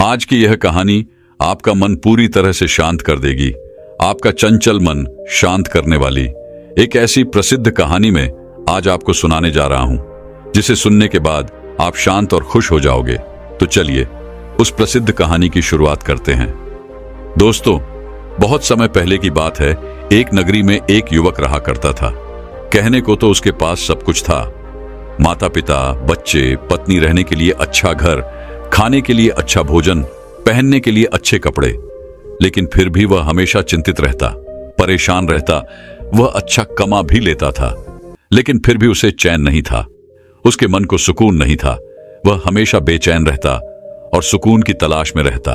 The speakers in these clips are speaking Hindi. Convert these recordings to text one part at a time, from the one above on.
आज की यह कहानी आपका मन पूरी तरह से शांत कर देगी। आपका चंचल मन शांत करने वाली एक ऐसी प्रसिद्ध कहानी में आज आपको सुनाने जा रहा हूं, जिसे सुनने के बाद आप शांत और खुश हो जाओगे। तो चलिए उस प्रसिद्ध कहानी की शुरुआत करते हैं। दोस्तों, बहुत समय पहले की बात है। एक नगरी में एक युवक रहा करता था। कहने को तो उसके पास सब कुछ था, माता पिता, बच्चे, पत्नी, रहने के लिए अच्छा घर, खाने के लिए अच्छा भोजन, पहनने के लिए अच्छे कपड़े। लेकिन फिर भी वह हमेशा चिंतित रहता, परेशान रहता। वह अच्छा कमा भी लेता था, लेकिन फिर भी उसे चैन नहीं था। उसके मन को सुकून नहीं था। वह हमेशा बेचैन रहता और सुकून की तलाश में रहता।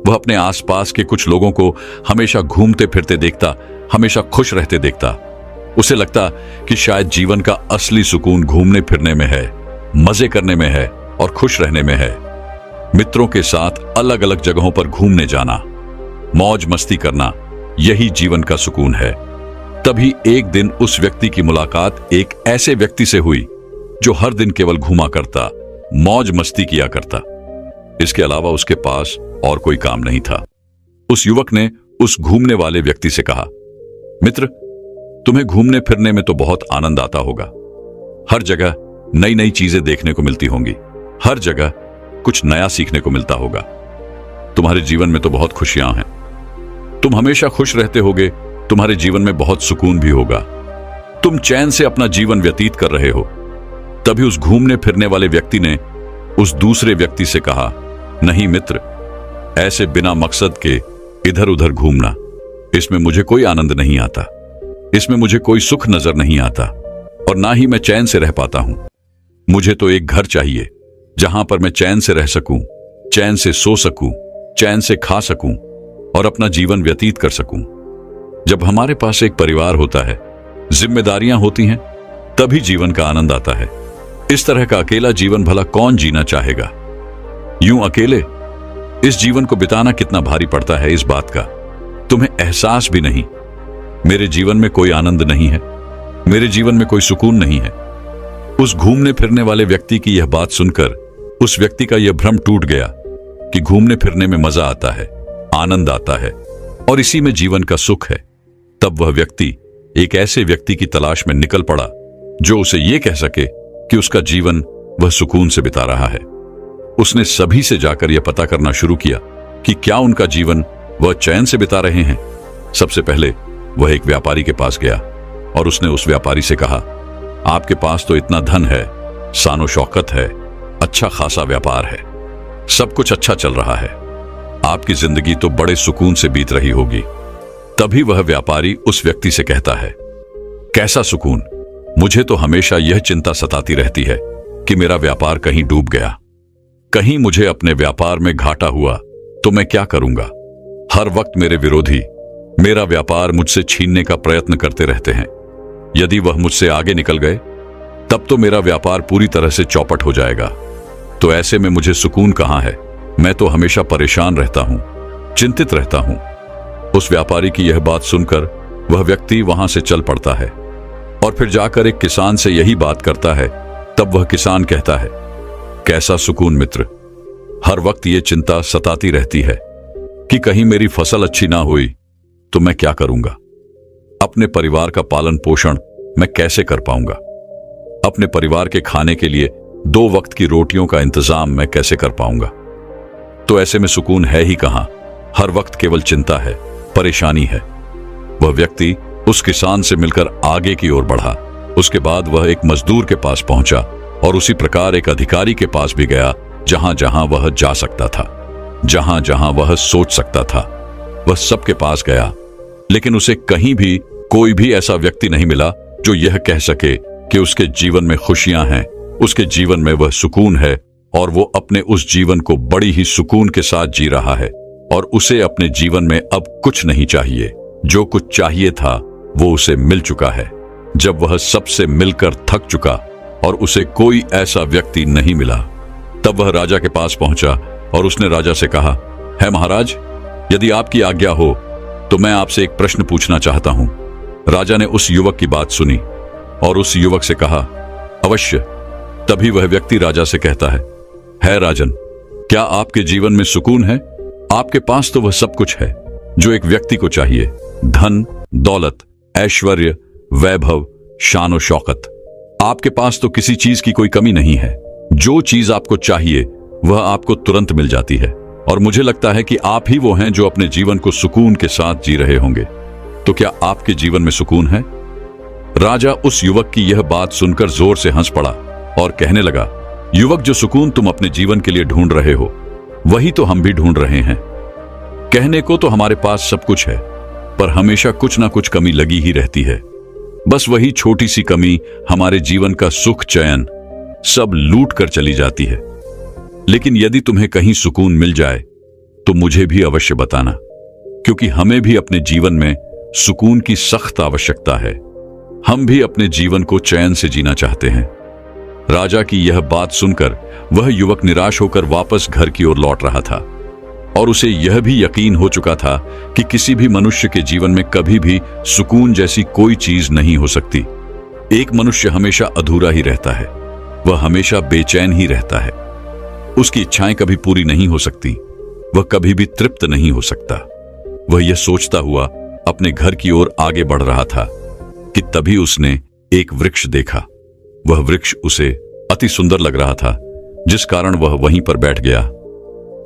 वह अपने आसपास के कुछ लोगों को हमेशा घूमते फिरते देखता, हमेशा खुश रहते देखता। उसे लगता कि शायद जीवन का असली सुकून घूमने फिरने में है, मजे करने में है और खुश रहने में है। मित्रों के साथ अलग अलग जगहों पर घूमने जाना, मौज मस्ती करना, यही जीवन का सुकून है। तभी एक दिन उस व्यक्ति की मुलाकात एक ऐसे व्यक्ति से हुई जो हर दिन केवल घूमा करता, मौज मस्ती किया करता। इसके अलावा उसके पास और कोई काम नहीं था। उस युवक ने उस घूमने वाले व्यक्ति से कहा, मित्र, तुम्हें घूमने फिरने में तो बहुत आनंद आता होगा। हर जगह नई नई चीजें देखने को मिलती होंगी, हर जगह कुछ नया सीखने को मिलता होगा। तुम्हारे जीवन में तो बहुत खुशियां हैं, तुम हमेशा खुश रहते होगे, तुम्हारे जीवन में बहुत सुकून भी होगा, तुम चैन से अपना जीवन व्यतीत कर रहे हो। तभी उस घूमने फिरने वाले व्यक्ति ने उस दूसरे व्यक्ति से कहा, नहीं मित्र, ऐसे बिना मकसद के इधर उधर घूमना, इसमें मुझे कोई आनंद नहीं आता, इसमें मुझे कोई सुख नजर नहीं आता और ना ही मैं चैन से रह पाता हूं। मुझे तो एक घर चाहिए जहां पर मैं चैन से रह सकूं, चैन से सो सकूं, चैन से खा सकूं और अपना जीवन व्यतीत कर सकूं। जब हमारे पास एक परिवार होता है, जिम्मेदारियां होती हैं, तभी जीवन का आनंद आता है। इस तरह का अकेला जीवन भला कौन जीना चाहेगा? यूं अकेले इस जीवन को बिताना कितना भारी पड़ता है, इस बात का तुम्हें एहसास भी नहीं। मेरे जीवन में कोई आनंद नहीं है, मेरे जीवन में कोई सुकून नहीं है। उस घूमने फिरने वाले व्यक्ति की यह बात सुनकर उस व्यक्ति का यह भ्रम टूट गया कि घूमने फिरने में मजा आता है, आनंद आता है और इसी में जीवन का सुख है। तब वह व्यक्ति एक ऐसे व्यक्ति की तलाश में निकल पड़ा जो उसे यह कह सके कि उसका जीवन वह सुकून से बिता रहा है। उसने सभी से जाकर यह पता करना शुरू किया कि क्या उनका जीवन वह चैन से बिता रहे हैं। सबसे पहले वह एक व्यापारी के पास गया और उसने उस व्यापारी से कहा, आपके पास तो इतना धन है, शानो शौकत है, अच्छा खासा व्यापार है, सब कुछ अच्छा चल रहा है, आपकी जिंदगी तो बड़े सुकून से बीत रही होगी। तभी वह व्यापारी उस व्यक्ति से कहता है, कैसा सुकून? मुझे तो हमेशा यह चिंता सताती रहती है कि मेरा व्यापार कहीं डूब गया, कहीं मुझे अपने व्यापार में घाटा हुआ तो मैं क्या करूंगा। हर वक्त मेरे विरोधी मेरा व्यापार मुझसे छीनने का प्रयत्न करते रहते हैं। यदि वह मुझसे आगे निकल गए तब तो मेरा व्यापार पूरी तरह से चौपट हो जाएगा। तो ऐसे में मुझे सुकून कहां है? मैं तो हमेशा परेशान रहता हूं, चिंतित रहता हूं। उस व्यापारी की यह बात सुनकर वह व्यक्ति वहां से चल पड़ता है और फिर जाकर एक किसान से यही बात करता है। तब वह किसान कहता है, कैसा सुकून मित्र, हर वक्त ये चिंता सताती रहती है कि कहीं मेरी फसल अच्छी ना हुई तो मैं क्या करूंगा, अपने परिवार का पालन पोषण मैं कैसे कर पाऊंगा, अपने परिवार के खाने के लिए 2 वक्त की रोटियों का इंतजाम मैं कैसे कर पाऊंगा। तो ऐसे में सुकून है ही कहां, हर वक्त केवल चिंता है, परेशानी है। वह व्यक्ति उस किसान से मिलकर आगे की ओर बढ़ा। उसके बाद वह एक मजदूर के पास पहुंचा और उसी प्रकार एक अधिकारी के पास भी गया। जहां जहां वह जा सकता था, जहां जहां वह सोच सकता था, वह सबके पास गया, लेकिन उसे कहीं भी कोई भी ऐसा व्यक्ति नहीं मिला जो यह कह सके कि उसके जीवन में खुशियां हैं, उसके जीवन में वह सुकून है और वो अपने उस जीवन को बड़ी ही सुकून के साथ जी रहा है और उसे अपने जीवन में अब कुछ नहीं चाहिए। जो कुछ चाहिए था वो उसे मिल चुका है। जब वह सबसे मिलकर थक चुका और उसे कोई ऐसा व्यक्ति नहीं मिला, तब वह राजा के पास पहुंचा और उसने राजा से कहा, है महाराज, यदि आपकी आज्ञा हो तो मैं आपसे एक प्रश्न पूछना चाहता हूं। राजा ने उस युवक की बात सुनी और उस युवक से कहा, अवश्य। तभी वह व्यक्ति राजा से कहता है राजन, क्या आपके जीवन में सुकून है? आपके पास तो वह सब कुछ है जो एक व्यक्ति को चाहिए। धन, दौलत, ऐश्वर्य, वैभव, शान और शौकत। आपके पास तो किसी चीज की कोई कमी नहीं है। जो चीज आपको चाहिए वह आपको तुरंत मिल जाती है। और मुझे लगता है कि आप ही वो हैं जो अपने जीवन को सुकून के साथ जी रहे होंगे। तो क्या आपके जीवन में सुकून है? राजा उस युवक की यह बात सुनकर जोर से हंस पड़ा और कहने लगा, युवक, जो सुकून तुम अपने जीवन के लिए ढूंढ रहे हो वही तो हम भी ढूंढ रहे हैं। कहने को तो हमारे पास सब कुछ है, पर हमेशा कुछ ना कुछ कमी लगी ही रहती है। बस वही छोटी सी कमी हमारे जीवन का सुख, चैन सब लूट कर चली जाती है। लेकिन यदि तुम्हें कहीं सुकून मिल जाए तो मुझे भी अवश्य बताना, क्योंकि हमें भी अपने जीवन में सुकून की सख्त आवश्यकता है। हम भी अपने जीवन को चैन से जीना चाहते हैं। राजा की यह बात सुनकर वह युवक निराश होकर वापस घर की ओर लौट रहा था और उसे यह भी यकीन हो चुका था कि किसी भी मनुष्य के जीवन में कभी भी सुकून जैसी कोई चीज नहीं हो सकती। एक मनुष्य हमेशा अधूरा ही रहता है, वह हमेशा बेचैन ही रहता है। उसकी इच्छाएं कभी पूरी नहीं हो सकती, वह कभी भी तृप्त नहीं हो सकता। वह यह सोचता हुआ अपने घर की ओर आगे बढ़ रहा था कि तभी उसने एक वृक्ष देखा। वह वृक्ष उसे अति सुंदर लग रहा था, जिस कारण वह वहीं पर बैठ गया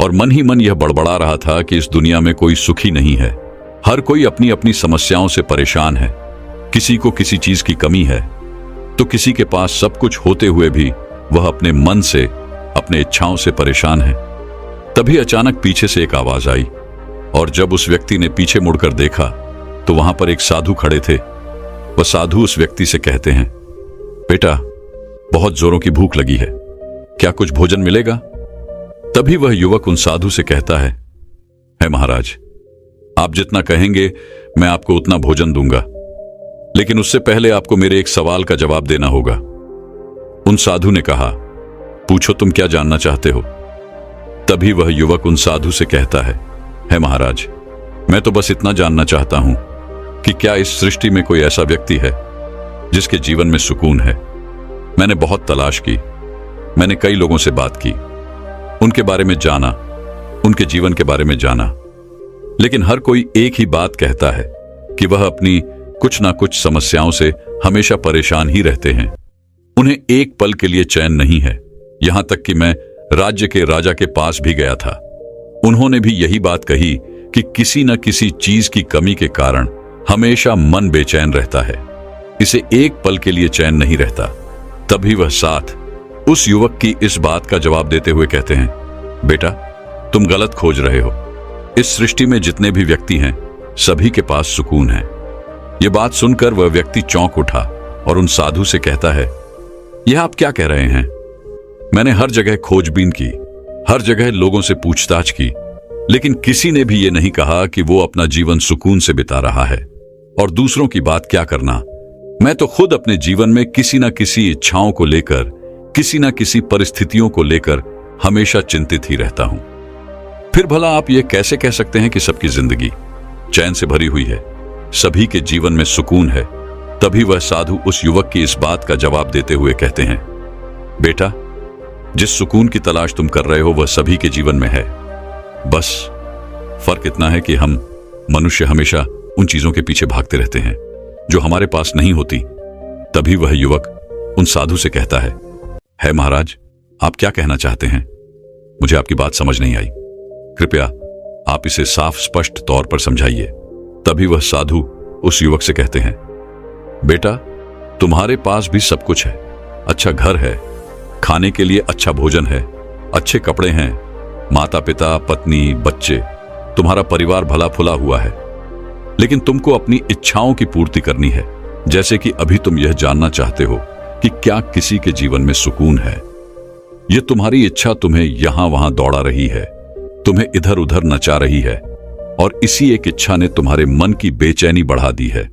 और मन ही मन यह बड़बड़ा रहा था कि इस दुनिया में कोई सुखी नहीं है। हर कोई अपनी अपनी समस्याओं से परेशान है। किसी को किसी चीज की कमी है, तो किसी के पास सब कुछ होते हुए भी वह अपने मन से, अपने इच्छाओं से परेशान है। तभी अचानक पीछे से एक आवाज आई और जब उस व्यक्ति ने पीछे मुड़कर देखा तो वहां पर एक साधु खड़े थे। वह साधु उस व्यक्ति से कहते हैं, बेटा, बहुत जोरों की भूख लगी है, क्या कुछ भोजन मिलेगा? तभी वह युवक उन साधु से कहता है महाराज, आप जितना कहेंगे मैं आपको उतना भोजन दूंगा, लेकिन उससे पहले आपको मेरे एक सवाल का जवाब देना होगा। उन साधु ने कहा, पूछो, तुम क्या जानना चाहते हो? तभी वह युवक उन साधु से कहता है महाराज, मैं तो बस इतना जानना चाहता हूं कि क्या इस सृष्टि में कोई ऐसा व्यक्ति है जिसके जीवन में सुकून है? मैंने बहुत तलाश की, मैंने कई लोगों से बात की, उनके बारे में जाना, उनके जीवन के बारे में जाना, लेकिन हर कोई एक ही बात कहता है कि वह अपनी कुछ ना कुछ समस्याओं से हमेशा परेशान ही रहते हैं। उन्हें एक पल के लिए चैन नहीं है। यहां तक कि मैं राज्य के राजा के पास भी गया था, उन्होंने भी यही बात कही कि किसी न किसी चीज की कमी के कारण हमेशा मन बेचैन रहता है, इसे एक पल के लिए चैन नहीं रहता। तभी वह साथ उस युवक की इस बात का जवाब देते हुए कहते हैं, बेटा, तुम गलत खोज रहे हो। इस सृष्टि में जितने भी व्यक्ति हैं सभी के पास सुकून है। यह बात सुनकर वह व्यक्ति चौंक उठा और उन साधु से कहता है, यह आप क्या कह रहे हैं? मैंने हर जगह खोजबीन की, हर जगह लोगों से पूछताछ की, लेकिन किसी ने भी ये नहीं कहा कि वो अपना जीवन सुकून से बिता रहा है। और दूसरों की बात क्या करना, मैं तो खुद अपने जीवन में किसी न किसी इच्छाओं को लेकर, किसी न किसी परिस्थितियों को लेकर हमेशा चिंतित ही रहता हूं। फिर भला आप ये कैसे कह सकते हैं कि सबकी जिंदगी चैन से भरी हुई है, सभी के जीवन में सुकून है? तभी वह साधु उस युवक की इस बात का जवाब देते हुए कहते हैं, बेटा, जिस सुकून की तलाश तुम कर रहे हो वह सभी के जीवन में है। बस फर्क इतना है कि हम मनुष्य हमेशा उन चीजों के पीछे भागते रहते हैं जो हमारे पास नहीं होती। तभी वह युवक उन साधु से कहता है महाराज, आप क्या कहना चाहते हैं? मुझे आपकी बात समझ नहीं आई, कृपया आप इसे साफ स्पष्ट तौर पर समझाइए। तभी वह साधु उस युवक से कहते हैं, बेटा, तुम्हारे पास भी सब कुछ है, अच्छा घर है, खाने के लिए अच्छा भोजन है, अच्छे कपड़े हैं, माता पिता, पत्नी, बच्चे, तुम्हारा परिवार भला फुला हुआ है, लेकिन तुमको अपनी इच्छाओं की पूर्ति करनी है। जैसे कि अभी तुम यह जानना चाहते हो कि क्या किसी के जीवन में सुकून है। यह तुम्हारी इच्छा तुम्हें यहां वहां दौड़ा रही है, तुम्हें इधर उधर नचा रही है, और इसी एक इच्छा ने तुम्हारे मन की बेचैनी बढ़ा दी है,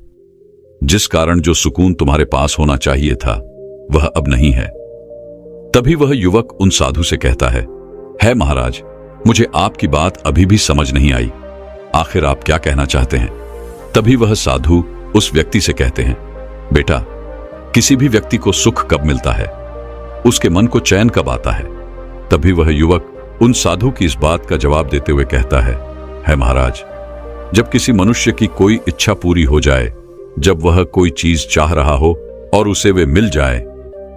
जिस कारण जो सुकून तुम्हारे पास होना चाहिए था वह अब नहीं है। तभी वह युवक उन साधु से कहता है महाराज, मुझे आपकी बात अभी भी समझ नहीं आई, आखिर आप क्या कहना चाहते हैं? तभी वह साधु उस व्यक्ति से कहते हैं, बेटा, किसी भी व्यक्ति को सुख कब मिलता है, उसके मन को चैन कब आता है? तभी वह युवक उन साधु की इस बात का जवाब देते हुए कहता है महाराज, जब किसी मनुष्य की कोई इच्छा पूरी हो जाए, जब वह कोई चीज चाह रहा हो और उसे वे मिल जाए,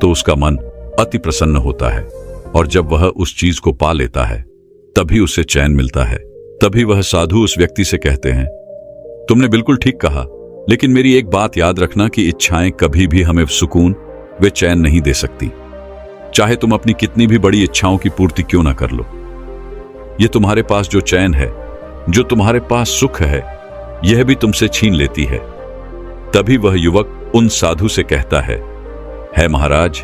तो उसका मन अति प्रसन्न होता है, और जब वह उस चीज को पा लेता है तभी उसे चैन मिलता है। तभी वह साधु उस व्यक्ति से कहते हैं, तुमने बिल्कुल ठीक कहा, लेकिन मेरी एक बात याद रखना कि इच्छाएं कभी भी हमें सुकून वे चैन नहीं दे सकती, चाहे तुम अपनी कितनी भी बड़ी इच्छाओं की पूर्ति क्यों ना कर लो। यह तुम्हारे पास जो चैन है, जो तुम्हारे पास सुख है, यह भी तुमसे छीन लेती है। तभी वह युवक उन साधु से कहता है महाराज,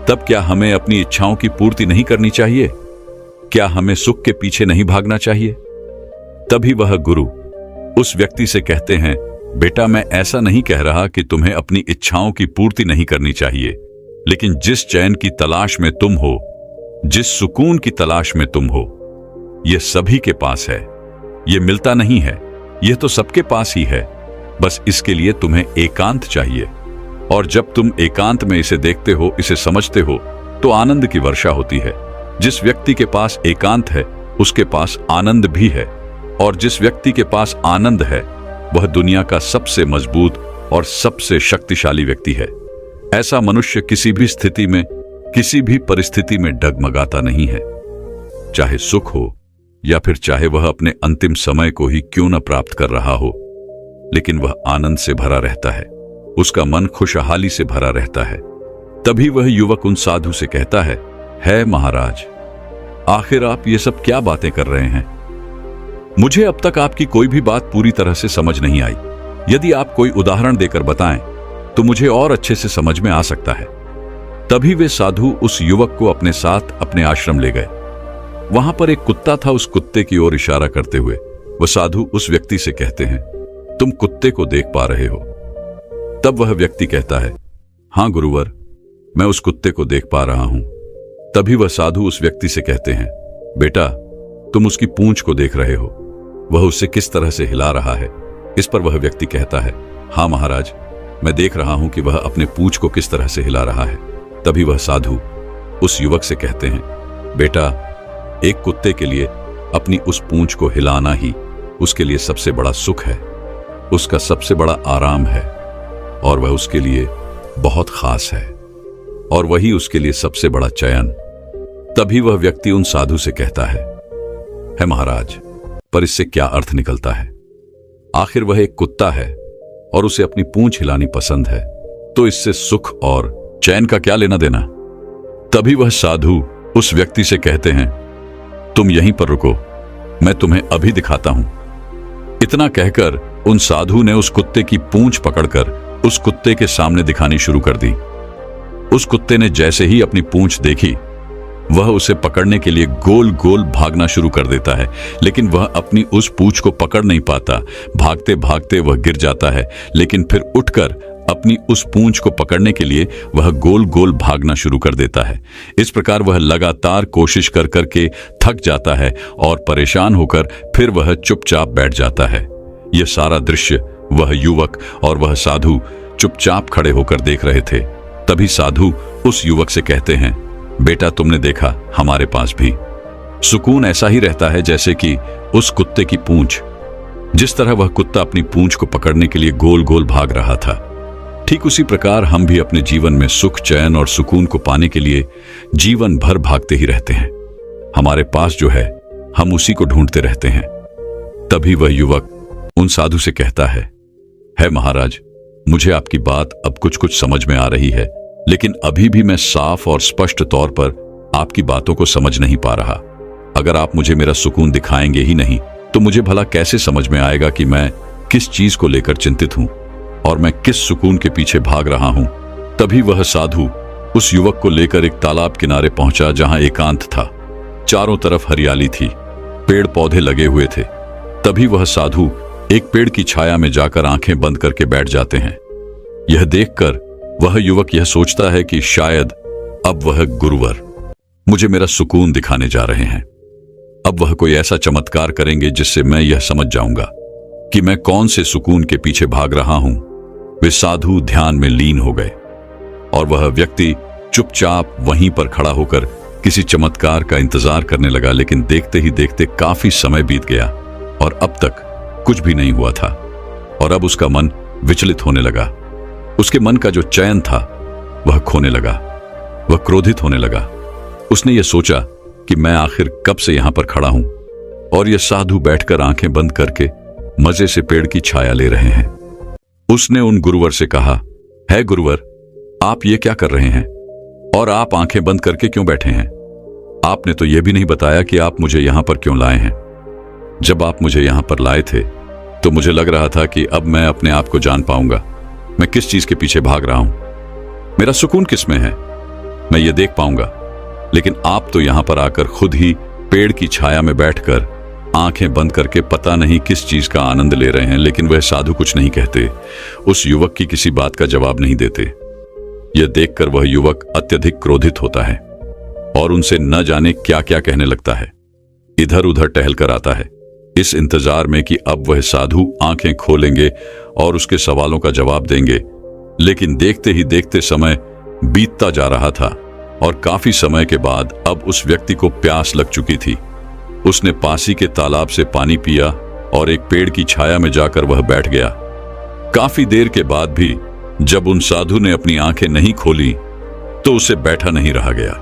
तब क्या हमें अपनी इच्छाओं की पूर्ति नहीं करनी चाहिए? क्या हमें सुख के पीछे नहीं भागना चाहिए? तभी वह गुरु उस व्यक्ति से कहते हैं, बेटा, मैं ऐसा नहीं कह रहा कि तुम्हें अपनी इच्छाओं की पूर्ति नहीं करनी चाहिए, लेकिन जिस चैन की तलाश में तुम हो, जिस सुकून की तलाश में तुम हो, यह सभी के पास है। यह मिलता नहीं है, यह तो सबके पास ही है। बस इसके लिए तुम्हें एकांत चाहिए, और जब तुम एकांत में इसे देखते हो, इसे समझते हो, तो आनंद की वर्षा होती है। जिस व्यक्ति के पास एकांत है, उसके पास आनंद भी है, और जिस व्यक्ति के पास आनंद है, वह दुनिया का सबसे मजबूत और सबसे शक्तिशाली व्यक्ति है। ऐसा मनुष्य किसी भी स्थिति में, किसी भी परिस्थिति में डगमगाता नहीं है, चाहे सुख हो या फिर चाहे वह अपने अंतिम समय को ही क्यों न प्राप्त कर रहा हो, लेकिन वह आनंद से भरा रहता है, उसका मन खुशहाली से भरा रहता है। तभी वह युवक उन साधु से कहता है महाराज, आखिर आप ये सब क्या बातें कर रहे हैं? मुझे अब तक आपकी कोई भी बात पूरी तरह से समझ नहीं आई। यदि आप कोई उदाहरण देकर बताएं तो मुझे और अच्छे से समझ में आ सकता है। तभी वे साधु उस युवक को अपने साथ अपने आश्रम ले गए। वहां पर एक कुत्ता था। उस कुत्ते की ओर इशारा करते हुए वह साधु उस व्यक्ति से कहते हैं, तुम कुत्ते को देख पा रहे हो? तब वह व्यक्ति कहता है, हां गुरुवर, मैं उस कुत्ते को देख पा रहा हूं। तभी वह साधु उस व्यक्ति से कहते हैं, बेटा, तुम उसकी पूंछ को देख रहे हो, वह उसे किस तरह से हिला रहा है। इस पर वह व्यक्ति कहता है, हां महाराज, मैं देख रहा हूं कि वह अपने पूंछ को किस तरह से हिला रहा है। तभी वह साधु उस युवक से कहते हैं, बेटा, एक कुत्ते के लिए अपनी उस पूंछ को हिलाना ही उसके लिए सबसे बड़ा सुख है, उसका सबसे बड़ा आराम है, और वह उसके लिए बहुत खास है, और वही उसके लिए सबसे बड़ा चयन। तभी वह व्यक्ति उन साधु से कहता है महाराज, पर इससे क्या अर्थ निकलता है? आखिर वह एक कुत्ता है और उसे अपनी पूंछ हिलानी पसंद है, तो इससे सुख और चैन का क्या लेना देना? तभी वह साधु उस व्यक्ति से कहते हैं, तुम यहीं पर रुको, मैं तुम्हें अभी दिखाता हूं। इतना कहकर उन साधु ने उस कुत्ते की पूंछ पकड़कर उस कुत्ते के सामने दिखानी शुरू कर दी। उस कुत्ते ने जैसे ही अपनी पूंछ देखी, वह उसे पकड़ने के लिए गोल गोल भागना शुरू कर देता है, लेकिन वह अपनी उस पूंछ को पकड़ नहीं पाता। भागते भागते वह गिर जाता है, लेकिन फिर उठकर अपनी उस पूंछ को पकड़ने के लिए वह गोल गोल भागना शुरू कर देता है। इस प्रकार वह लगातार कोशिश कर करके थक जाता है और परेशान होकर फिर वह चुपचाप बैठ जाता है। यह सारा दृश्य वह युवक और वह साधु चुपचाप खड़े होकर देख रहे थे। तभी साधु उस युवक से कहते हैं, बेटा, तुमने देखा, हमारे पास भी सुकून ऐसा ही रहता है जैसे कि उस कुत्ते की पूंछ। जिस तरह वह कुत्ता अपनी पूंछ को पकड़ने के लिए गोल गोल भाग रहा था, ठीक उसी प्रकार हम भी अपने जीवन में सुख, चैन और सुकून को पाने के लिए जीवन भर भागते ही रहते हैं। हमारे पास जो है, हम उसी को ढूंढते रहते हैं। तभी वह युवक उन साधु से कहता है महाराज, मुझे आपकी बात अब कुछ कुछ समझ में आ रही है, लेकिन अभी भी मैं साफ और स्पष्ट तौर पर आपकी बातों को समझ नहीं पा रहा। अगर आप मुझे मेरा सुकून दिखाएंगे ही नहीं, तो मुझे भला कैसे समझ में आएगा कि मैं किस चीज को लेकर चिंतित हूं और मैं किस सुकून के पीछे भाग रहा हूं। तभी वह साधु उस युवक को लेकर एक तालाब किनारे पहुंचा, जहां एकांत था। चारों तरफ हरियाली थी, पेड़ पौधे लगे हुए थे। तभी वह साधु एक पेड़ की छाया में जाकर आंखें बंद करके बैठ जाते हैं। यह देखकर वह युवक यह सोचता है कि शायद अब वह गुरुवर मुझे मेरा सुकून दिखाने जा रहे हैं। अब वह कोई ऐसा चमत्कार करेंगे जिससे मैं यह समझ जाऊंगा कि मैं कौन से सुकून के पीछे भाग रहा हूं। वे साधु ध्यान में लीन हो गए और वह व्यक्ति चुपचाप वहीं पर खड़ा होकर किसी चमत्कार का इंतजार करने लगा, लेकिन देखते ही देखते काफी समय बीत गया और अब तक कुछ भी नहीं हुआ था। और अब उसका मन विचलित होने लगा। उसके मन का जो चैन था वह खोने लगा, वह क्रोधित होने लगा। उसने यह सोचा कि मैं आखिर कब से यहां पर खड़ा हूं और यह साधु बैठकर आंखें बंद करके मजे से पेड़ की छाया ले रहे हैं। उसने उन गुरुवर से कहा, है गुरुवर, आप ये क्या कर रहे हैं और आप आंखें बंद करके क्यों बैठे हैं? आपने तो यह भी नहीं बताया कि आप मुझे यहां पर क्यों लाए हैं। जब आप मुझे यहां पर लाए थे तो मुझे लग रहा था कि अब मैं अपने आप को जान पाऊंगा, मैं किस चीज के पीछे भाग रहा हूं, मेरा सुकून किस में है, मैं ये देख पाऊंगा। लेकिन आप तो यहां पर आकर खुद ही पेड़ की छाया में बैठकर आंखें बंद करके पता नहीं किस चीज का आनंद ले रहे हैं। लेकिन वह साधु कुछ नहीं कहते, उस युवक की किसी बात का जवाब नहीं देते। यह देखकर वह युवक अत्यधिक क्रोधित होता है और उनसे न जाने क्या क्या कहने लगता है। इधर उधर टहल कर आता है इस इंतजार में कि अब वह साधु आंखें खोलेंगे और उसके सवालों का जवाब देंगे। लेकिन देखते ही देखते समय बीतता जा रहा था और काफी समय के बाद अब उस व्यक्ति को प्यास लग चुकी थी। उसने पासी के तालाब से पानी पिया और एक पेड़ की छाया में जाकर वह बैठ गया। काफी देर के बाद भी जब उन साधु ने अपनी आंखें नहीं खोली तो उसे बैठा नहीं रहा गया।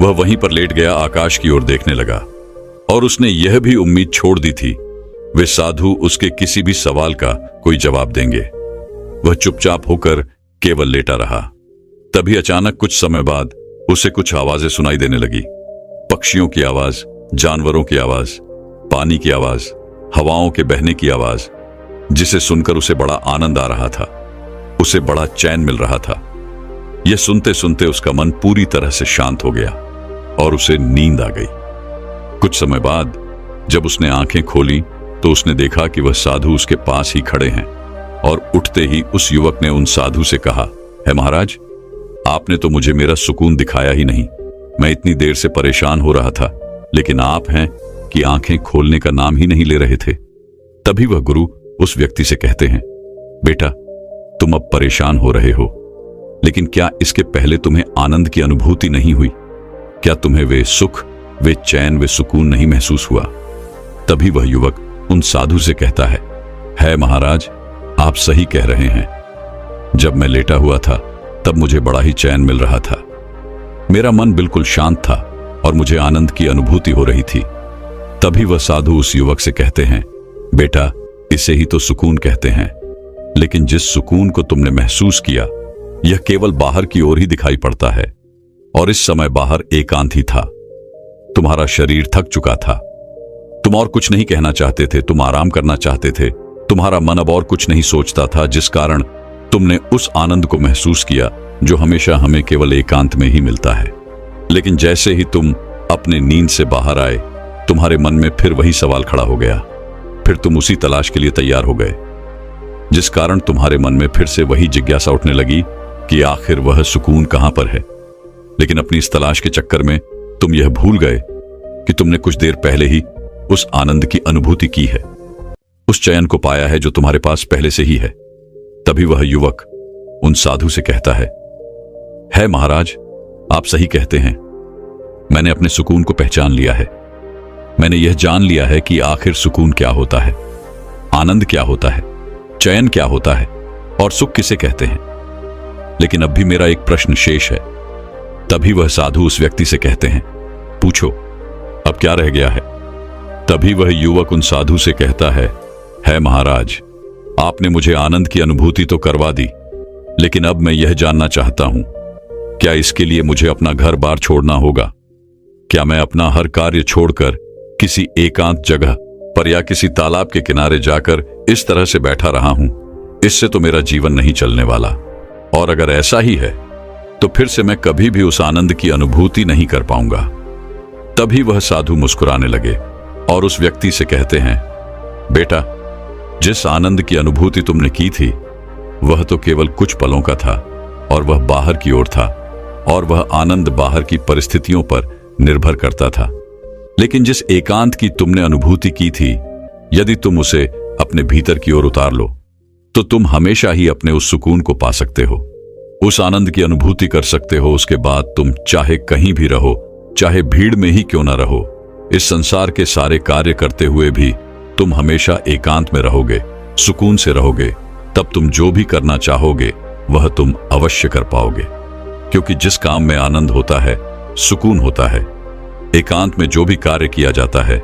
वह वहीं पर लेट गया, आकाश की ओर देखने लगा और उसने यह भी उम्मीद छोड़ दी थी वे साधु उसके किसी भी सवाल का कोई जवाब देंगे। वह चुपचाप होकर केवल लेटा रहा। तभी अचानक कुछ समय बाद उसे कुछ आवाजें सुनाई देने लगी। पक्षियों की आवाज, जानवरों की आवाज, पानी की आवाज, हवाओं के बहने की आवाज, जिसे सुनकर उसे बड़ा आनंद आ रहा था, उसे बड़ा चैन मिल रहा था। यह सुनते सुनते उसका मन पूरी तरह से शांत हो गया और उसे नींद आ गई। कुछ समय बाद जब उसने आंखें खोली तो उसने देखा कि वह साधु उसके पास ही खड़े हैं और उठते ही उस युवक ने उन साधु से कहा, है महाराज, आपने तो मुझे मेरा सुकून दिखाया ही नहीं। मैं इतनी देर से परेशान हो रहा था, लेकिन आप हैं कि आंखें खोलने का नाम ही नहीं ले रहे थे। तभी वह गुरु उस व्यक्ति से कहते हैं, बेटा, तुम अब परेशान हो रहे हो, लेकिन क्या इसके पहले तुम्हें आनंद की अनुभूति नहीं हुई? क्या तुम्हें वे सुख, वे चैन, वे सुकून नहीं महसूस हुआ? तभी वह युवक उन साधु से कहता है महाराज, आप सही कह रहे हैं। जब मैं लेटा हुआ था तब मुझे बड़ा ही चैन मिल रहा था। मेरा मन बिल्कुल शांत था और मुझे आनंद की अनुभूति हो रही थी। तभी वह साधु उस युवक से कहते हैं, बेटा, इसे ही तो सुकून कहते हैं। लेकिन जिस सुकून को तुमने महसूस किया यह केवल बाहर की ओर ही दिखाई पड़ता है और इस समय बाहर एकांत ही था। तुम्हारा शरीर थक चुका था, तुम और कुछ नहीं कहना चाहते थे, तुम आराम करना चाहते थे। तुम्हारा मन अब और कुछ नहीं सोचता था, जिस कारण तुमने उस आनंद को महसूस किया जो हमेशा हमें केवल एकांत में ही मिलता है। लेकिन जैसे ही तुम अपने नींद से बाहर आए, तुम्हारे मन में फिर वही सवाल खड़ा हो गया। फिर तुम उसी तलाश के लिए तैयार हो गए, जिस कारण तुम्हारे मन में फिर से वही जिज्ञासा उठने लगी कि आखिर वह सुकून कहां पर है। लेकिन अपनी इस तलाश के चक्कर में तुम यह भूल गए कि तुमने कुछ देर पहले ही उस आनंद की अनुभूति की है, उस चयन को पाया है जो तुम्हारे पास पहले से ही है। तभी वह युवक उन साधु से कहता है महाराज, आप सही कहते हैं। मैंने अपने सुकून को पहचान लिया है। मैंने यह जान लिया है कि आखिर सुकून क्या होता है, आनंद क्या होता है, चयन क्या होता है और सुख किसे कहते हैं। लेकिन अब भी मेरा एक प्रश्न शेष है। तभी वह साधु उस व्यक्ति से कहते हैं, पूछो, अब क्या रह गया है? तभी वह युवक उन साधु से कहता है महाराज, आपने मुझे आनंद की अनुभूति तो करवा दी, लेकिन अब मैं यह जानना चाहता हूं, क्या इसके लिए मुझे अपना घर बार छोड़ना होगा? क्या मैं अपना हर कार्य छोड़कर किसी एकांत जगह पर या किसी तालाब के किनारे जाकर इस तरह से बैठा रहा हूं? इससे तो मेरा जीवन नहीं चलने वाला। और अगर ऐसा ही है तो फिर से मैं कभी भी उस आनंद की अनुभूति नहीं कर पाऊंगा। तभी वह साधु मुस्कुराने लगे और उस व्यक्ति से कहते हैं, बेटा, जिस आनंद की अनुभूति तुमने की थी वह तो केवल कुछ पलों का था और वह बाहर की ओर था और वह आनंद बाहर की परिस्थितियों पर निर्भर करता था। लेकिन जिस एकांत की तुमने अनुभूति की थी, यदि तुम उसे अपने भीतर की ओर उतार लो तो तुम हमेशा ही अपने उस सुकून को पा सकते हो, उस आनंद की अनुभूति कर सकते हो। उसके बाद तुम चाहे कहीं भी रहो, चाहे भीड़ में ही क्यों ना रहो, इस संसार के सारे कार्य करते हुए भी तुम हमेशा एकांत में रहोगे, सुकून से रहोगे, तब तुम जो भी करना चाहोगे वह तुम अवश्य कर पाओगे। क्योंकि जिस काम में आनंद होता है, सुकून होता है, एकांत में जो भी कार्य किया जाता है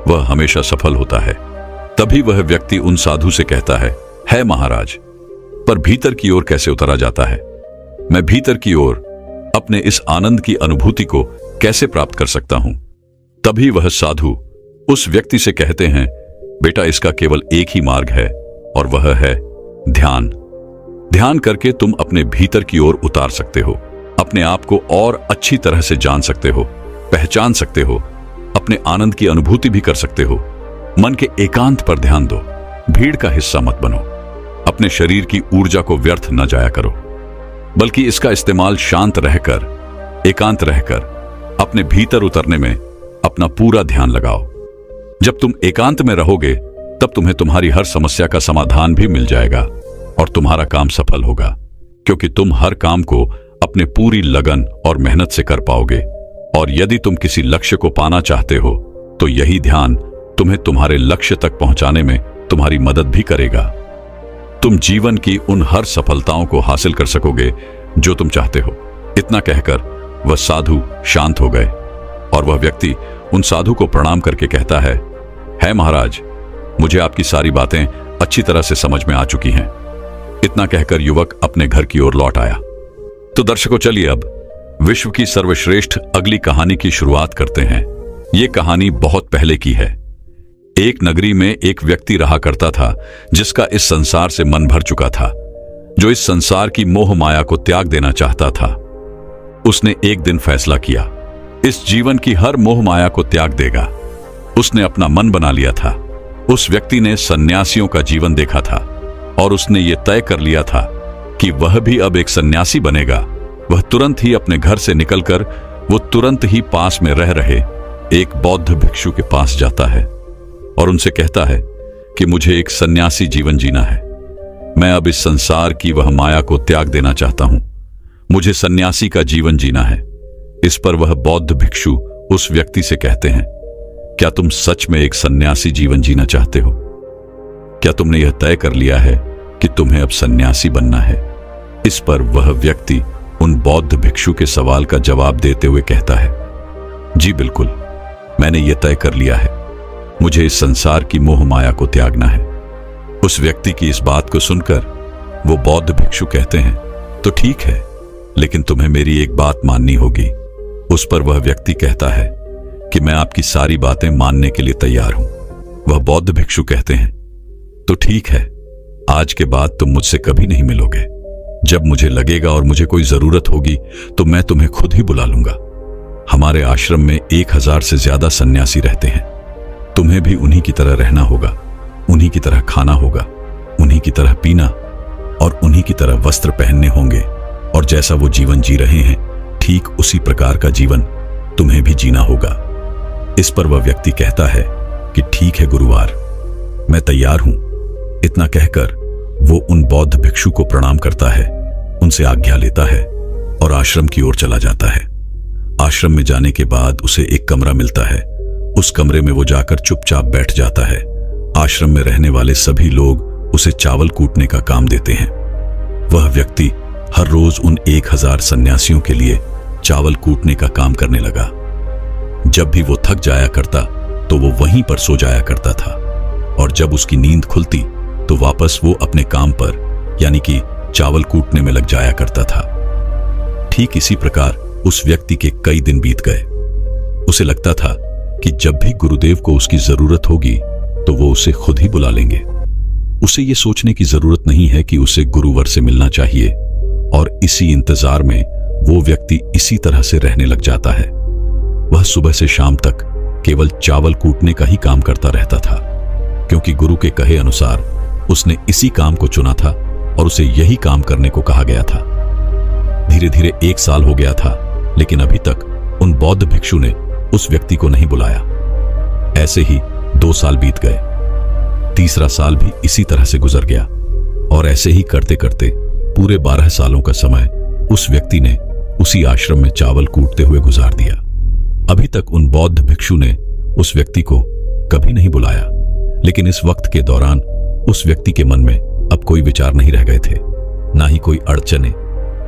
वह हमेशा सफल होता है। तभी वह व्यक्ति उन साधु से कहता है महाराज, पर भीतर की ओर कैसे उतरा जाता है? मैं भीतर की ओर अपने इस आनंद की अनुभूति को कैसे प्राप्त कर सकता हूं? तभी वह साधु उस व्यक्ति से कहते हैं, बेटा, इसका केवल एक ही मार्ग है और वह है ध्यान। ध्यान करके तुम अपने भीतर की ओर उतार सकते हो, अपने आप को और अच्छी तरह से जान सकते हो, पहचान सकते हो, अपने आनंद की अनुभूति भी कर सकते हो। मन के एकांत पर ध्यान दो, भीड़ का हिस्सा मत बनो, अपने शरीर की ऊर्जा को व्यर्थ न जाया करो, बल्कि इसका इस्तेमाल शांत रहकर, एकांत रहकर अपने भीतर उतरने में अपना पूरा ध्यान लगाओ। जब तुम एकांत में रहोगे तब तुम्हें तुम्हारी हर समस्या का समाधान भी मिल जाएगा और तुम्हारा काम सफल होगा, क्योंकि तुम हर काम को अपने पूरी लगन और मेहनत से कर पाओगे। और यदि तुम किसी लक्ष्य को पाना चाहते हो तो यही ध्यान तुम्हें तुम्हारे लक्ष्य तक पहुंचाने में तुम्हारी मदद भी करेगा। तुम जीवन की उन हर सफलताओं को हासिल कर सकोगे जो तुम चाहते हो। इतना कहकर वह साधु शांत हो गए और वह व्यक्ति उन साधु को प्रणाम करके कहता है महाराज, मुझे आपकी सारी बातें अच्छी तरह से समझ में आ चुकी हैं। इतना कहकर युवक अपने घर की ओर लौट आया। तो दर्शकों, चलिए अब विश्व की सर्वश्रेष्ठ अगली कहानी की शुरुआत करते हैं। यह कहानी बहुत पहले की है। एक नगरी में एक व्यक्ति रहा करता था जिसका इस संसार से मन भर चुका था, जो इस संसार की मोह माया को त्याग देना चाहता था। उसने एक दिन फैसला किया, इस जीवन की हर मोह माया को त्याग देगा। उसने अपना मन बना लिया था। उस व्यक्ति ने सन्यासियों का जीवन देखा था और उसने ये तय कर लिया था कि वह भी अब एक सन्यासी बनेगा। वह तुरंत ही अपने घर से निकलकर वो तुरंत ही पास में रह रहे एक बौद्ध भिक्षु के पास जाता है और उनसे कहता है कि मुझे एक सन्यासी जीवन जीना है। मैं अब इस संसार की वह माया को त्याग देना चाहता हूं। मुझे सन्यासी का जीवन जीना है। इस पर वह बौद्ध भिक्षु उस व्यक्ति से कहते हैं, क्या तुम सच में एक सन्यासी जीवन जीना चाहते हो? क्या तुमने यह तय कर लिया है कि तुम्हें अब सन्यासी बनना है? इस पर वह व्यक्ति उन बौद्ध भिक्षु के सवाल का जवाब देते हुए कहता है, जी बिल्कुल, मैंने यह तय कर लिया है। मुझे इस संसार की मोह माया को त्यागना है। उस व्यक्ति की इस बात को सुनकर वो बौद्ध भिक्षु कहते हैं, तो ठीक है, लेकिन तुम्हें मेरी एक बात माननी होगी। उस पर वह व्यक्ति कहता है कि मैं आपकी सारी बातें मानने के लिए तैयार हूं। वह बौद्ध भिक्षु कहते हैं, तो ठीक है, आज के बाद तुम मुझसे कभी नहीं मिलोगे। जब मुझे लगेगा और मुझे कोई जरूरत होगी तो मैं तुम्हें खुद ही बुला लूंगा। हमारे आश्रम में 1000 से ज्यादा सन्यासी रहते हैं। तुम्हें भी उन्हीं की तरह रहना होगा, उन्हीं की तरह खाना होगा, उन्हीं की तरह पीना और उन्हीं की तरह वस्त्र पहनने होंगे। और जैसा वो जीवन जी रहे हैं, ठीक उसी प्रकार का जीवन तुम्हें भी जीना होगा। इस पर वह व्यक्ति कहता है कि ठीक है गुरुवार, मैं तैयार हूं। इतना कहकर वो उन बौद्ध भिक्षु को प्रणाम करता है, उनसे आज्ञा लेता है और आश्रम की ओर चला जाता है। आश्रम में जाने के बाद उसे एक कमरा मिलता है। उस कमरे में वो जाकर चुपचाप बैठ जाता है। आश्रम में रहने वाले सभी लोग उसे चावल कूटने का काम देते हैं। वह व्यक्ति हर रोज उन 1000 सन्यासियों के लिए चावल कूटने का काम करने लगा। जब भी वो थक जाया करता तो वो वहीं पर सो जाया करता था और जब उसकी नींद खुलती तो वापस वो अपने काम पर यानी कि चावल कूटने में लग जाया करता था। ठीक इसी प्रकार उस व्यक्ति के कई दिन बीत गए। उसे लगता था कि जब भी गुरुदेव को उसकी जरूरत होगी तो वो उसे खुद ही बुला लेंगे। उसे ये सोचने की जरूरत नहीं है कि उसे गुरुवर से मिलना चाहिए और इसी इंतजार में वो व्यक्ति इसी तरह से रहने लग जाता है। वह सुबह से शाम तक केवल चावल कूटने का ही काम करता रहता था, क्योंकि गुरु के कहे अनुसार उसने इसी काम को चुना था और उसे यही काम करने को कहा गया था। धीरे धीरे 1 साल हो गया था, लेकिन अभी तक उन बौद्ध भिक्षु ने उस व्यक्ति को नहीं बुलाया। ऐसे ही 2 साल बीत गए। तीसरा साल भी इसी तरह से गुजर गया और ऐसे ही करते करते पूरे 12 सालों का समय उस व्यक्ति ने उसी आश्रम में चावल कूटते हुए गुजार दिया। अभी तक उन बौद्ध भिक्षु ने उस व्यक्ति को कभी नहीं बुलाया, लेकिन इस वक्त के दौरान उस व्यक्ति के मन में अब कोई विचार नहीं रह गए थे, ना ही कोई अड़चने,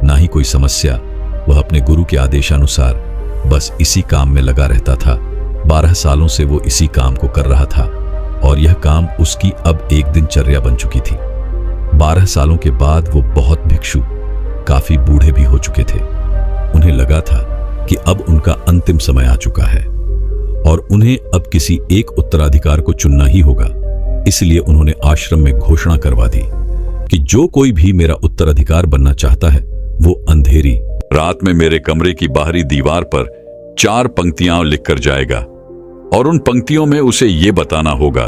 ना ही कोई समस्या। वह अपने गुरु के आदेशानुसार बस इसी काम में लगा रहता था। 12 सालों से वो इसी काम को कर रहा था और यह काम उसकी अब एक दिनचर्या बन चुकी थी। 12 सालों के बाद वो बहुत भिक्षु काफी बूढ़े भी हो चुके थे। उन्हें लगा था कि अब उनका अंतिम समय आ चुका है और उन्हें अब किसी एक उत्तराधिकार को चुनना ही होगा। इसलिए उन्होंने आश्रम में घोषणा करवा दी कि जो कोई भी मेरा उत्तराधिकार बनना चाहता है वो अंधेरी रात में मेरे कमरे की बाहरी दीवार पर 4 पंक्तियां लिखकर जाएगा और उन पंक्तियों में उसे यह बताना होगा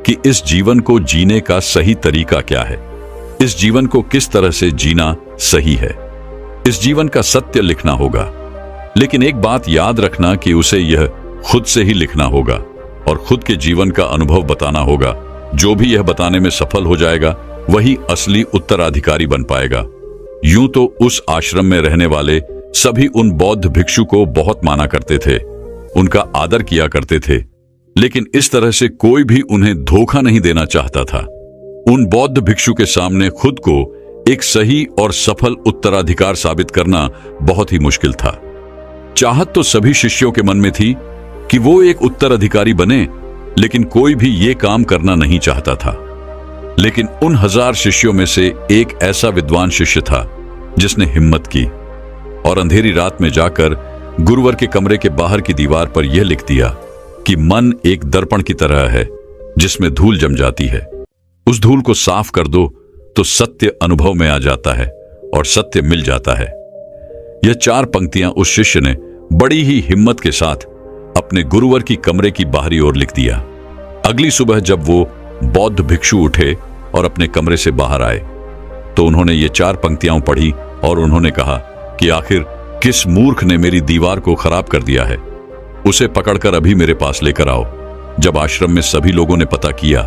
कि इस जीवन को जीने का सही तरीका क्या है, इस जीवन को किस तरह से जीना सही है, इस जीवन का सत्य लिखना होगा। लेकिन एक बात याद रखना कि उसे यह खुद से ही लिखना होगा और खुद के जीवन का अनुभव बताना होगा। जो भी यह बताने में सफल हो जाएगा वही असली उत्तराधिकारी बन पाएगा। यूं तो उस आश्रम में रहने वाले सभी उन बौद्ध भिक्षु को बहुत माना करते थे, उनका आदर किया करते थे, लेकिन इस तरह से कोई भी उन्हें धोखा नहीं देना चाहता था। उन बौद्ध भिक्षु के सामने खुद को एक सही और सफल उत्तराधिकार साबित करना बहुत ही मुश्किल था। चाहत तो सभी शिष्यों के मन में थी कि वो एक उत्तराधिकारी बने, लेकिन कोई भी ये काम करना नहीं चाहता था। लेकिन उन 1000 शिष्यों में से एक ऐसा विद्वान शिष्य था जिसने हिम्मत की और अंधेरी रात में जाकर गुरुवर के कमरे के बाहर की दीवार पर यह लिख दिया कि मन एक दर्पण की तरह है जिसमें धूल जम जाती है। उस धूल को साफ कर दो तो सत्य अनुभव में आ जाता है और सत्य मिल जाता है। यह 4 पंक्तियां उस शिष्य ने बड़ी ही हिम्मत के साथ अपने गुरुवर की कमरे की बाहरी ओर लिख दिया। अगली सुबह जब वो बौद्ध भिक्षु उठे और अपने कमरे से बाहर आए तो उन्होंने ये 4 पंक्तियां पढ़ी और उन्होंने कहा कि आखिर किस मूर्ख ने मेरी दीवार को खराब कर दिया है, उसे पकड़कर अभी मेरे पास लेकर आओ। जब आश्रम में सभी लोगों ने पता किया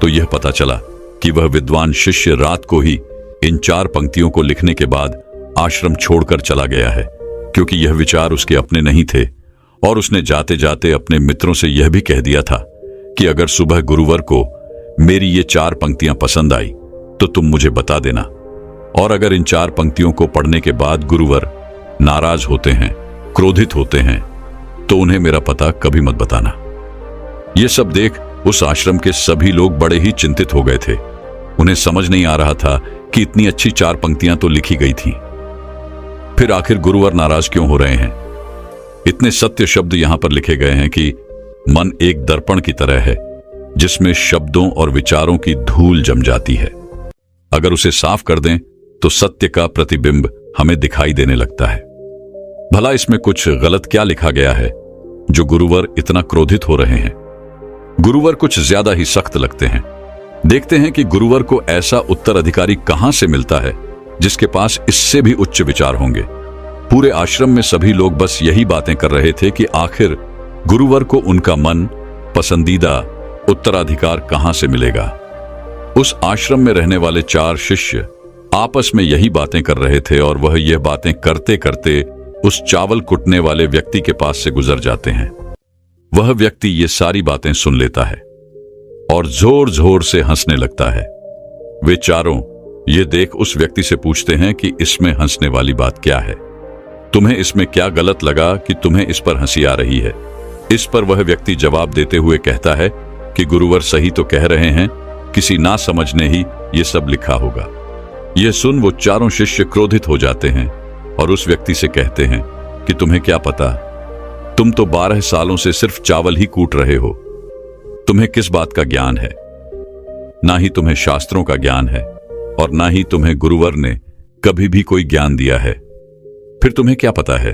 तो यह पता चला कि वह विद्वान शिष्य रात को ही इन 4 पंक्तियों को लिखने के बाद आश्रम छोड़कर चला गया है, क्योंकि यह विचार उसके अपने नहीं थे और उसने जाते जाते अपने मित्रों से यह भी कह दिया था कि अगर सुबह गुरुवर को मेरी ये 4 पंक्तियां पसंद आई तो तुम मुझे बता देना, और अगर इन 4 पंक्तियों को पढ़ने के बाद गुरुवर नाराज होते हैं, क्रोधित होते हैं, तो उन्हें मेरा पता कभी मत बताना। यह सब देख उस आश्रम के सभी लोग बड़े ही चिंतित हो गए थे। उन्हें समझ नहीं आ रहा था कि इतनी अच्छी 4 पंक्तियां तो लिखी गई थी, फिर आखिर गुरुवर नाराज क्यों हो रहे हैं। इतने सत्य शब्द यहां पर लिखे गए हैं कि मन एक दर्पण की तरह है जिसमें शब्दों और विचारों की धूल जम जाती है। अगर उसे साफ कर दें तो सत्य का प्रतिबिंब हमें दिखाई देने लगता है। भला इसमें कुछ गलत क्या लिखा गया है जो गुरुवर इतना क्रोधित हो रहे हैं। गुरुवर कुछ ज्यादा ही सख्त लगते हैं। देखते हैं कि गुरुवर को ऐसा उत्तराधिकारी कहां से मिलता है जिसके पास इससे भी उच्च विचार होंगे। पूरे आश्रम में सभी लोग बस यही बातें कर रहे थे कि आखिर गुरुवर को उनका मन पसंदीदा उत्तराधिकार कहां से मिलेगा। उस आश्रम में रहने वाले 4 शिष्य आपस में यही बातें कर रहे थे और वह यह बातें करते करते उस चावल कुटने वाले व्यक्ति के पास से गुजर जाते हैं। वह व्यक्ति ये सारी बातें सुन लेता है और जोर जोर से हंसने लगता है। वे चारों ये देख उस व्यक्ति से पूछते हैं कि इसमें हंसने वाली बात क्या है, तुम्हें इसमें क्या गलत लगा कि तुम्हें इस पर हंसी आ रही है। इस पर वह व्यक्ति जवाब देते हुए कहता है कि गुरुवर सही तो कह रहे हैं, किसी ना समझ ने ही ये सब लिखा होगा। यह सुन वो चारों शिष्य क्रोधित हो जाते हैं और उस व्यक्ति से कहते हैं कि तुम्हें क्या पता, तुम तो 12 सालों से सिर्फ चावल ही कूट रहे हो, तुम्हें किस बात का ज्ञान है। ना ही तुम्हें शास्त्रों का ज्ञान है और ना ही तुम्हें गुरुवर ने कभी भी कोई ज्ञान दिया है, फिर तुम्हें क्या पता है।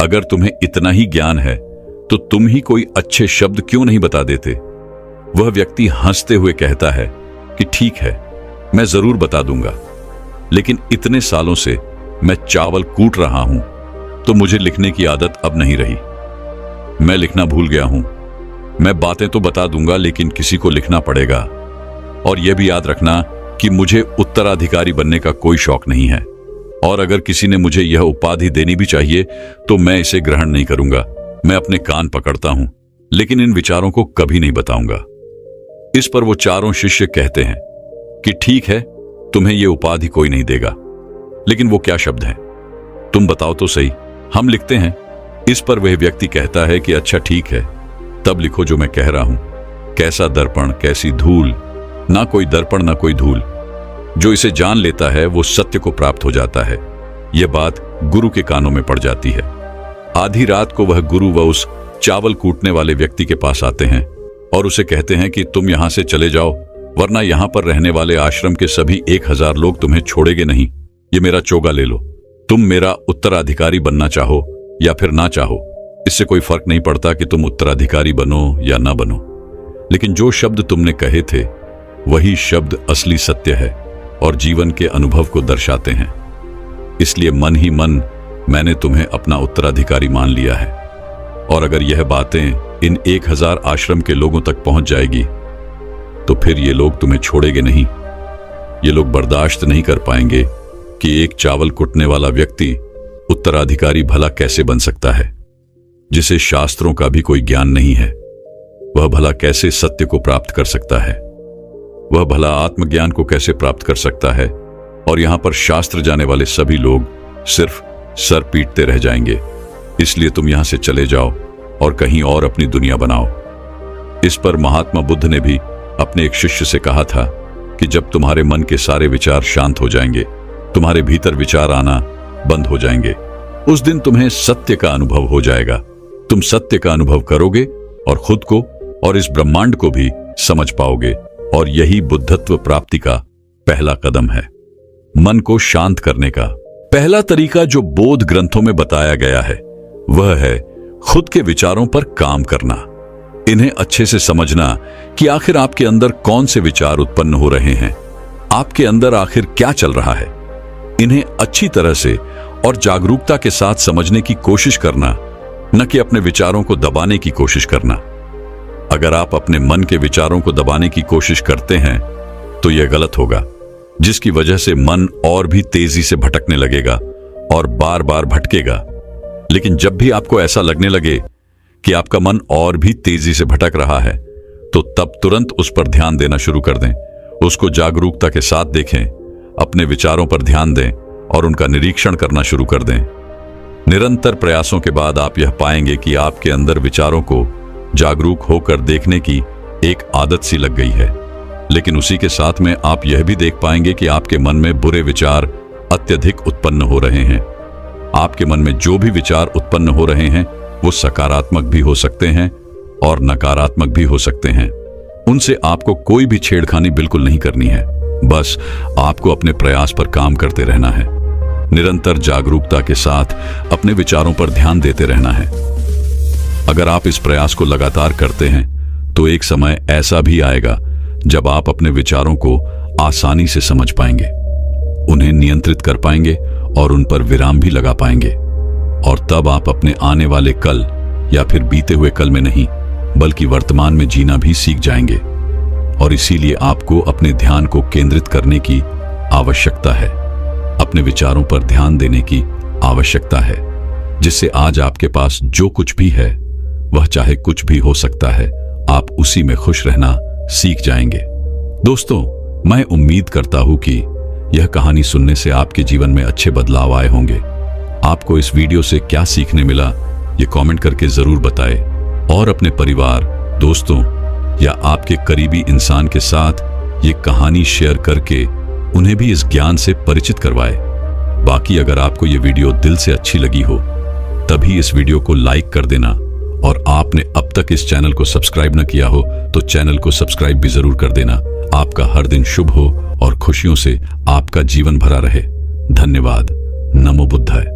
अगर तुम्हें इतना ही ज्ञान है तो तुम ही कोई अच्छे शब्द क्यों नहीं बता देते। वह व्यक्ति हंसते हुए कहता है कि ठीक है, मैं जरूर बता दूंगा, लेकिन इतने सालों से मैं चावल कूट रहा हूं तो मुझे लिखने की आदत अब नहीं रही। मैं लिखना भूल गया हूं। मैं बातें तो बता दूंगा लेकिन किसी को लिखना पड़ेगा। और यह भी याद रखना कि मुझे उत्तराधिकारी बनने का कोई शौक नहीं है, और अगर किसी ने मुझे यह उपाधि देनी भी चाहिए तो मैं इसे ग्रहण नहीं करूंगा, मैं अपने कान पकड़ता हूं, लेकिन इन विचारों को कभी नहीं बताऊंगा। इस पर वो चारों शिष्य कहते हैं कि ठीक है, तुम्हें ये उपाधि कोई नहीं देगा, लेकिन वो क्या शब्द हैं? तुम बताओ तो सही। हम लिखते हैं। इस पर वह व्यक्ति कहता है कि अच्छा ठीक है, तब लिखो जो मैं कह रहा हूं। कैसा दर्पण, कैसी धूल। ना कोई दर्पण ना कोई धूल। जो इसे जान लेता है वो सत्य को प्राप्त हो जाता है। यह बात गुरु के कानों में पड़ जाती है। आधी रात को वह गुरु व उस चावल कूटने वाले व्यक्ति के पास आते हैं और उसे कहते हैं कि तुम यहां से चले जाओ, वरना यहां पर रहने वाले आश्रम के सभी 1000 लोग तुम्हें छोड़ेंगे नहीं। ये मेरा चोगा ले लो। तुम मेरा उत्तराधिकारी बनना चाहो या फिर ना चाहो, इससे कोई फर्क नहीं पड़ता कि तुम उत्तराधिकारी बनो या ना बनो, लेकिन जो शब्द तुमने कहे थे वही शब्द असली सत्य है और जीवन के अनुभव को दर्शाते हैं। इसलिए मन ही मन मैंने तुम्हें अपना उत्तराधिकारी मान लिया है। और अगर यह बातें इन 1000 आश्रम के लोगों तक पहुंच जाएगी तो फिर ये लोग तुम्हें छोड़ेंगे नहीं। ये लोग बर्दाश्त नहीं कर पाएंगे कि एक चावल कुटने वाला व्यक्ति उत्तराधिकारी भला कैसे बन सकता है, जिसे शास्त्रों का भी कोई ज्ञान नहीं है। वह भला कैसे सत्य को प्राप्त कर सकता है, वह भला आत्मज्ञान को कैसे प्राप्त कर सकता है। और यहां पर शास्त्र जाने वाले सभी लोग सिर्फ सर पीटते रह जाएंगे। इसलिए तुम यहां से चले जाओ और कहीं और अपनी दुनिया बनाओ। इस पर महात्मा बुद्ध ने भी अपने एक शिष्य से कहा था कि जब तुम्हारे मन के सारे विचार शांत हो जाएंगे, तुम्हारे भीतर विचार आना बंद हो जाएंगे, उस दिन तुम्हें सत्य का अनुभव हो जाएगा। तुम सत्य का अनुभव करोगे और खुद को और इस ब्रह्मांड को भी समझ पाओगे। और यही बुद्धत्व प्राप्ति का पहला कदम है। मन को शांत करने का पहला तरीका जो बोध ग्रंथों में बताया गया है वह है खुद के विचारों पर काम करना। इन्हें अच्छे से समझना कि आखिर आपके अंदर कौन से विचार उत्पन्न हो रहे हैं, आपके अंदर आखिर क्या चल रहा है। इन्हें अच्छी तरह से और जागरूकता के साथ समझने की कोशिश करना, न कि अपने विचारों को दबाने की कोशिश करना। अगर आप अपने मन के विचारों को दबाने की कोशिश करते हैं तो यह गलत होगा, जिसकी वजह से मन और भी तेजी से भटकने लगेगा और बार बार भटकेगा। लेकिन जब भी आपको ऐसा लगने लगे कि आपका मन और भी तेजी से भटक रहा है, तो तब तुरंत उस पर ध्यान देना शुरू कर दें। उसको जागरूकता के साथ देखें, अपने विचारों पर ध्यान दें और उनका निरीक्षण करना शुरू कर दें। निरंतर प्रयासों के बाद आप यह पाएंगे कि आपके अंदर विचारों को जागरूक होकर देखने की एक आदत सी लग गई है। लेकिन उसी के साथ में आप यह भी देख पाएंगे कि आपके मन में बुरे विचार अत्यधिक उत्पन्न हो रहे हैं। आपके मन में जो भी विचार उत्पन्न हो रहे हैं वो सकारात्मक भी हो सकते हैं और नकारात्मक भी हो सकते हैं। उनसे आपको कोई भी छेड़खानी बिल्कुल नहीं करनी है। बस आपको अपने प्रयास पर काम करते रहना है। निरंतर जागरूकता के साथ अपने विचारों पर ध्यान देते रहना है। अगर आप इस प्रयास को लगातार करते हैं तो एक समय ऐसा भी आएगा जब आप अपने विचारों को आसानी से समझ पाएंगे, उन्हें नियंत्रित कर पाएंगे और उन पर विराम भी लगा पाएंगे। और तब आप अपने आने वाले कल या फिर बीते हुए कल में नहीं बल्कि वर्तमान में जीना भी सीख जाएंगे। और इसीलिए आपको अपने ध्यान को केंद्रित करने की आवश्यकता है, अपने विचारों पर ध्यान देने की आवश्यकता है, जिससे आज आपके पास जो कुछ भी है वह चाहे कुछ भी हो सकता है, आप उसी में खुश रहना सीख जाएंगे। दोस्तों, मैं उम्मीद करता हूं कि यह कहानी सुनने से आपके जीवन में अच्छे बदलाव आए होंगे। आपको इस वीडियो से क्या सीखने मिला ये कमेंट करके जरूर बताएं और अपने परिवार, दोस्तों या आपके करीबी इंसान के साथ ये कहानी शेयर करके उन्हें भी इस ज्ञान से परिचित करवाएं। बाकी अगर आपको ये वीडियो दिल से अच्छी लगी हो तभी इस वीडियो को लाइक कर देना, और आपने अब तक इस चैनल को सब्सक्राइब न किया हो तो चैनल को सब्सक्राइब भी जरूर कर देना। आपका हर दिन शुभ हो और खुशियों से आपका जीवन भरा रहे। धन्यवाद। नमो बुद्धाय।